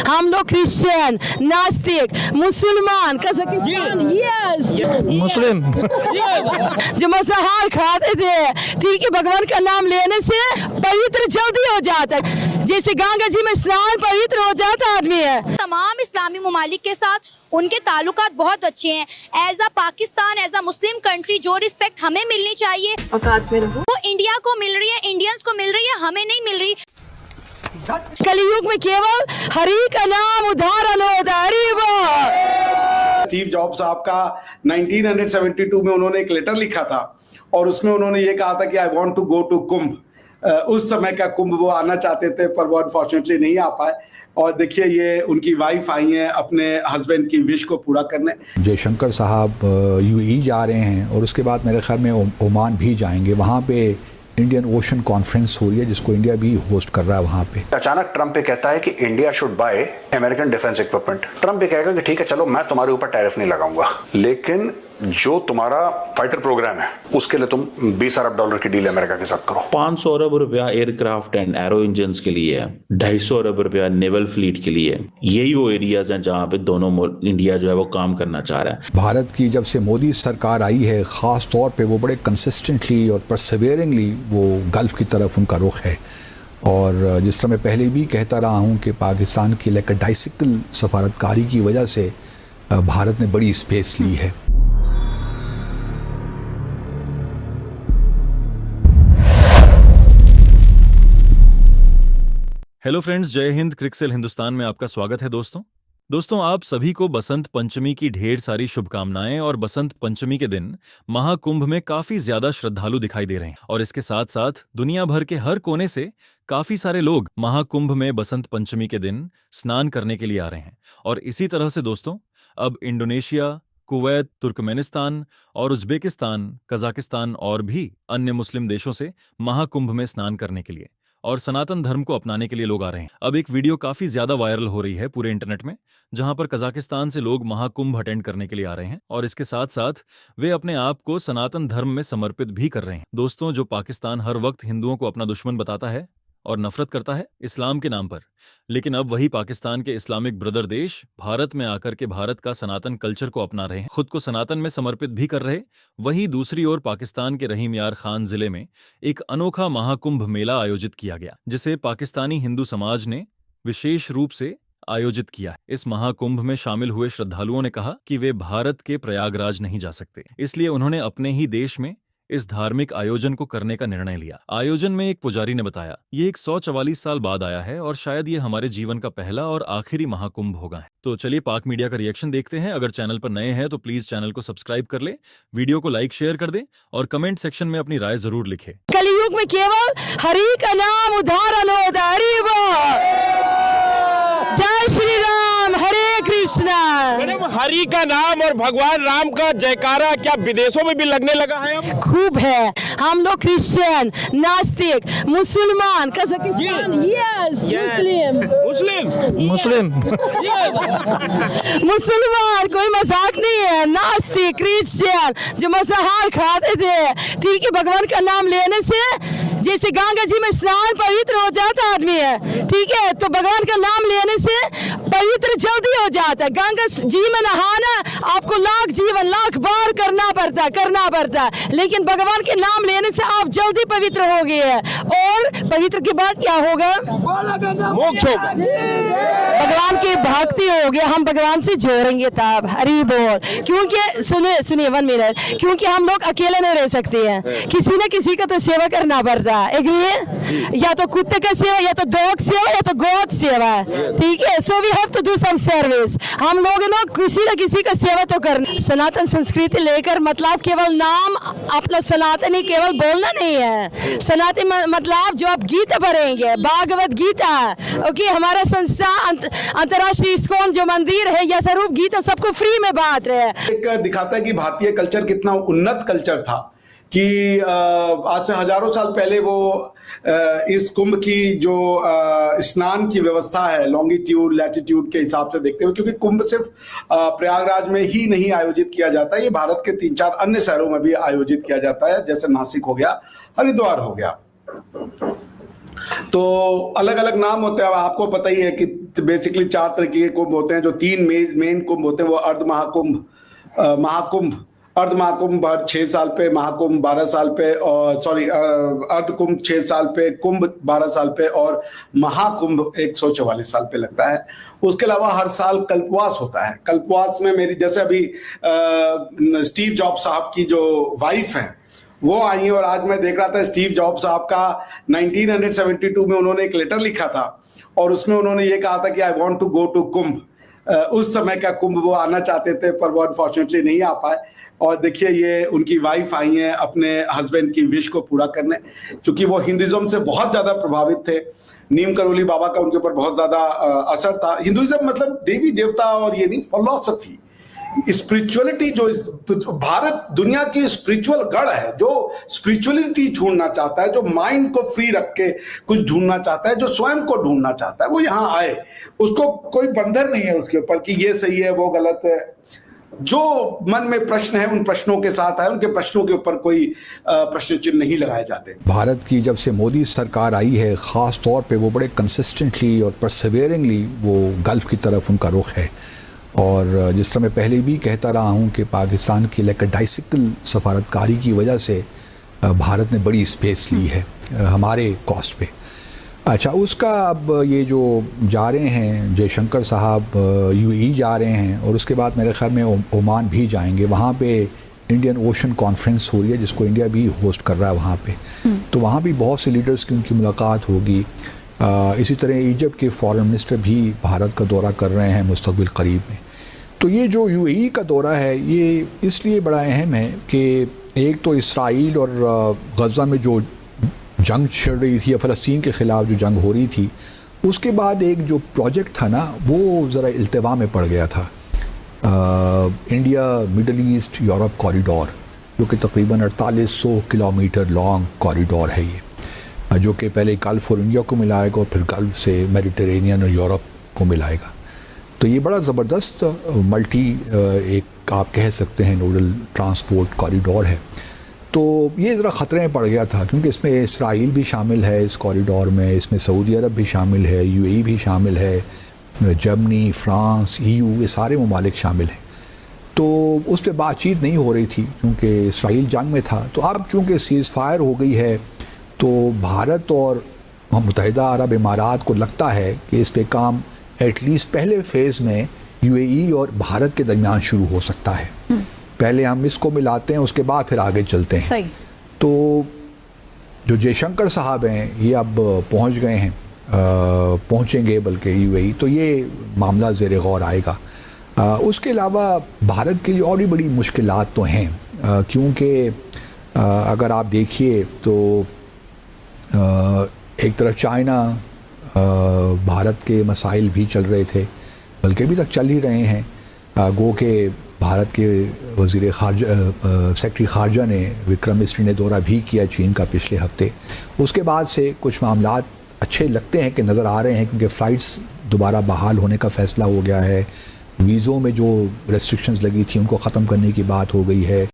हम लोग क्रिश्चियन, नास्तिक, मुसलमान, कजाकिस्तान, यस मुस्लिम जो मांसाहार खाते थे, ठीक है, भगवान का नाम लेने से पवित्र जल्दी हो जाता है, जैसे गंगा जी में स्नान पवित्र हो जाता आदमी है। तमाम इस्लामी ममालिक के साथ उनके ताल्लुकात बहुत अच्छे हैं। As a Pakistan, as a Muslim country, जो रिस्पेक्ट हमें मिलनी चाहिए वो इंडिया को मिल रही है, इंडियंस को मिल रही है, हमें नहीं मिल रही। कलयुग में केवल हरि का नाम उदाहरण होता है। स्टीव जॉब्स साहब का 1972 में उन्होंने एक लेटर लिखा था और उसमें उन्होंने ये कहा था कि I want to go to Kumbh. उस समय का कुंभ वो आना चाहते थे पर वो अनफॉर्चुनेटली नहीं आ पाए। और देखिए ये उनकी वाइफ आई हैं अपने हस्बैंड की विश को पूरा करने। जयशंकर साहब यूएई जा रहे हैं और उसके बाद मेरे ख्याल में ओमान भी जाएंगे। वहाँ पे इंडियन ओशन कॉन्फ्रेंस हो रही है जिसको इंडिया भी होस्ट कर रहा है वहाँ पे। अचानक ट्रम्प ये कहता है कि India should buy American defence equipment. Trump ये कहेगा कि ठीक है चलो मैं तुम्हारे ऊपर टैरिफ नहीं लगाऊंगा, लेकिन जो तुम्हारा फाइटर प्रोग्राम है उसके लिए तुम $20 अरब की डील अमेरिका के साथ करो। 500 अरब रुपया एयरक्राफ्ट एंड एरो इंजन के लिए है, 250 अरब रुपया नेवल फ्लीट के लिए। यही वो एरियाज हैं जहां पे दोनों इंडिया जो है वो काम करना चाह रहा है। भारत की जब से मोदी सरकार आई है खास तौर पे वो बड़े कंसिस्टेंटली और परसिवियरिंगली वो गल्फ की तरफ उनका रुख है। और जिस तरह मैं पहले भी कहता रहा हूँ कि पाकिस्तान की लैकडाइसिकल सफारतकारी की वजह से भारत ने बड़ी स्पेस ली है। हेलो फ्रेंड्स, जय हिंद। क्रिकसेल हिंदुस्तान में आपका स्वागत है। दोस्तों आप सभी को बसंत पंचमी की ढेर सारी शुभकामनाएं। और बसंत पंचमी के दिन महाकुंभ में काफी ज्यादा श्रद्धालु दिखाई दे रहे हैं और इसके साथ साथ दुनिया भर के हर कोने से काफी सारे लोग महाकुंभ में बसंत पंचमी के दिन स्नान करने के लिए आ रहे हैं। और इसी तरह से दोस्तों अब इंडोनेशिया, कुवैत, तुर्कमेनिस्तान और उज्बेकिस्तान, कजाकिस्तान और भी अन्य मुस्लिम देशों से महाकुंभ में स्नान करने के लिए और सनातन धर्म को अपनाने के लिए लोग आ रहे हैं। अब एक वीडियो काफी ज्यादा वायरल हो रही है पूरे इंटरनेट में, जहां पर कजाकिस्तान से लोग महाकुंभ अटेंड करने के लिए आ रहे हैं और इसके साथ साथ वे अपने आप को सनातन धर्म में समर्पित भी कर रहे हैं। दोस्तों जो पाकिस्तान हर वक्त हिंदुओं को अपना दुश्मन बताता है और नफरत करता है इस्लाम के नाम पर, लेकिन अब वही पाकिस्तान के इस्लामिक ब्रदर देश भारत में आकर के भारत का सनातन कल्चर को अपना रहे हैं, खुद को सनातन में समर्पित भी कर रहे। वहीं दूसरी ओर पाकिस्तान के रहीम यार खान जिले में एक अनोखा महाकुंभ मेला आयोजित किया गया, जिसे पाकिस्तानी हिंदू समाज ने विशेष रूप से आयोजित किया है। इस महाकुंभ में शामिल हुए श्रद्धालुओं ने कहा कि वे भारत के प्रयागराज नहीं जा सकते, इसलिए उन्होंने अपने ही देश में इस धार्मिक आयोजन को करने का निर्णय लिया। आयोजन में एक पुजारी ने बताया, ये 144 साल बाद आया है और शायद ये हमारे जीवन का पहला और आखिरी महाकुंभ होगा। तो चलिए पाक मीडिया का रिएक्शन देखते हैं। अगर चैनल पर नए हैं तो प्लीज चैनल को सब्सक्राइब कर ले, वीडियो को लाइक शेयर कर दे और कमेंट सेक्शन में अपनी राय जरूर लिखे। कलयुग में केवल हरि का नाम उदाहरण होता है। जय श्री राम, हरे कृष्णा। मैडम हरि का नाम और भगवान राम का जयकारा क्या विदेशों में भी लगने लगा है? अब खूब है। हम लोग क्रिश्चियन, नास्तिक, मुसलमान, कजाकिस्तान, यस मुस्लिम मुसलमान कोई मजाक नहीं है। नास्तिक, क्रिश्चियन जो मांसाहार खाते थे, ठीक है, भगवान का नाम लेने से जैसे गंगा जी में स्नान पवित्र हो जाता आदमी है, ठीक है, तो भगवान का नाम लेने से पवित्र जल्दी हो जाता है। गंगा जी में नहाना आपको लाख बार करना पड़ता, लेकिन भगवान के नाम लेने से आप जल्दी पवित्र हो गए हैं। और पवित्र के बाद क्या होगा? मोक्ष होगा। भगवान की भक्ति हो गया, हम भगवान से जोड़ेंगे तब। हरि बोल। क्योंकि सुनिए 1 मिनट, क्योंकि हम लोग अकेले नहीं रह सकते हैं, किसी न किसी का तो सेवा करना पड़ता है। एग्री? या तो कुत्ते का सेवा, या तो डॉग सेवा, या तो गॉड सेवा, ठीक है। So we have to do some service. हम लोग ना किसी न किसी का सेवा तो करना। सनातन संस्कृति लेकर मतलब केवल नाम अपना सनातनी केवल बोलना नहीं है। सनातन मतलब जो आप गीता पढ़ेंगे, भागवत गीता, ओके, हमारा संस्था अंतर्राष्ट्रीय इस्कॉन जो मंदिर है या स्वरूप गीता सबको फ्री में बांट रहे हैं। एक दिखाता है कि भारतीय कल्चर कितना उन्नत कल्चर था कि आज से हजारों साल पहले वो इस कुंभ की जो स्नान की व्यवस्था है लॉन्गिट्यूड लैटिट्यूड के हिसाब से देखते हुए, क्योंकि कुंभ सिर्फ प्रयागराज में ही नहीं आयोजित किया जाता है, ये भारत के 3-4 अन्य शहरों में भी आयोजित किया जाता है, जैसे नासिक हो गया, हरिद्वार हो गया। तो अलग अलग नाम होते हैं। आपको पता ही है कि बेसिकली 4 तरीके के कुंभ होते हैं। जो 3 मेन कुंभ होते हैं वो अर्ध महाकुंभ, महाकुंभ, अर्ध महाकुंभ हर 6 साल पे, महाकुंभ 12 साल पे, और अर्ध कुंभ 6 साल पे, कुंभ 12 साल पे और महाकुंभ 144 साल पे लगता है। उसके अलावा हर साल कल्पवास होता है। कल्पवास में मेरी जैसे अभी स्टीव जॉब्स साहब की जो वाइफ है वो आई, और आज मैं देख रहा था स्टीव जॉब्स साहब का 1972 में उन्होंने एक लेटर लिखा था और उसमें उन्होंने ये कहा था कि I want to go to Kumbh. उस समय का कुंभ वो आना चाहते थे पर वो अनफॉर्चुनेटली नहीं आ पाए। और देखिए ये उनकी वाइफ आई हैं अपने हस्बैंड की विश को पूरा करने, क्योंकि वो हिंदुइज्म से बहुत ज्यादा प्रभावित थे। नीम करोली बाबा का उनके ऊपर बहुत ज्यादा असर था। हिंदुइज्म मतलब देवी देवता और ये नहीं, फिलॉसफी, स्पिरिचुअलिटी, जो भारत दुनिया की स्पिरिचुअल गढ़ है, जो स्पिरिचुअलिटी ढूंढना चाहता है, जो माइंड को फ्री रख के कुछ ढूंढना चाहता है, जो स्वयं को ढूंढना चाहता है, वो यहाँ आए। उसको कोई बंधन नहीं है उसके ऊपर कि ये सही है वो गलत है। जो मन में प्रश्न है उन प्रश्नों के साथ आए, उनके प्रश्नों के ऊपर कोई प्रश्न चिन्ह नहीं लगाए जाते। भारत की जब से मोदी सरकार आई है, ख़ास तौर पे वो बड़े कंसिस्टेंटली और परसेवेरिंगली वो गल्फ़ की तरफ उनका रुख है। और जिस तरह मैं पहले भी कहता रहा हूँ कि पाकिस्तान की लैकडाइसिकल सफारतकारी की वजह से भारत ने बड़ी स्पेस ली है हमारे कॉस्ट पे। अच्छा, उसका अब ये जो जा रहे हैं जयशंकर साहब यूएई जा रहे हैं और उसके बाद मेरे ख्याल में ओमान भी जाएंगे। वहाँ पे इंडियन ओशन कॉन्फ्रेंस हो रही है जिसको इंडिया भी होस्ट कर रहा है वहाँ पे। तो वहाँ भी बहुत से लीडर्स की उनकी मुलाकात होगी। इसी तरह इजिप्ट के फॉरेन मिनिस्टर भी भारत का दौरा कर रहे हैं मुस्तक़बिल करीब में। तो ये जो यूएई का दौरा है ये इसलिए बड़ा अहम है कि एक तो इसराइल और गज़ा में जो जंग छिड़ रही थी या फ़लस्तीन के ख़िलाफ़ जो जंग हो रही थी, उसके बाद एक जो प्रोजेक्ट था ना वो ज़रा इल्तिवा में पड़ गया था। India middle east Europe corridor, जो कि तकरीबन 4800 किलोमीटर लॉन्ग कॉरिडोर है ये, जो कि पहले गल्फ़ और इंडिया को मिलाएगा और फिर गल्फ़ से मेडिटेरेनियन और यूरोप को मिलाएगा। तो ये बड़ा ज़बरदस्त मल्टी एक आप कह सकते हैं नोडल ट्रांसपोर्ट कॉरिडोर है। तो ये ज़रा ख़तरे में पड़ गया था क्योंकि इसमें इसराइल भी शामिल है इस कॉरिडोर में, इसमें सऊदी अरब भी शामिल है, यूएई भी शामिल है, जर्मनी, फ्रांस, ईयू, ये सारे ममालिक शामिल हैं। तो उस पर बातचीत नहीं हो रही थी क्योंकि इसराइल जंग में था। तो अब चूँकि सीज़ फायर हो गई है तो भारत और मुत्तहिदा अरब इमारात को लगता है कि इस पर काम एटलीस्ट पहले फ़ेज़ में यूएई और भारत के दरमियान शुरू हो सकता है। पहले हम इसको मिलाते हैं उसके बाद फिर आगे चलते हैं। सही। तो जो जयशंकर साहब हैं ये अब पहुंच गए हैं, पहुंचेंगे बल्कि यूएई, तो ये मामला ज़ेर गौर आएगा। उसके अलावा भारत के लिए और भी बड़ी मुश्किलात तो हैं क्योंकि अगर आप देखिए तो एक तरफ चाइना, भारत के मसाइल भी चल रहे थे, बल्कि अभी तक चल ही रहे हैं। गो के भारत के वज़ीर सेक्रेटरी ख़ारजा ने, विक्रम मिस्री ने दौरा भी किया चीन का पिछले हफ्ते। उसके बाद से कुछ मामलात अच्छे लगते हैं कि नज़र आ रहे हैं क्योंकि फ़्लाइट्स दोबारा बहाल होने का फ़ैसला हो गया है, वीज़ों में जो रेस्ट्रिक्शंस लगी थी उनको ख़त्म करने की बात हो गई है।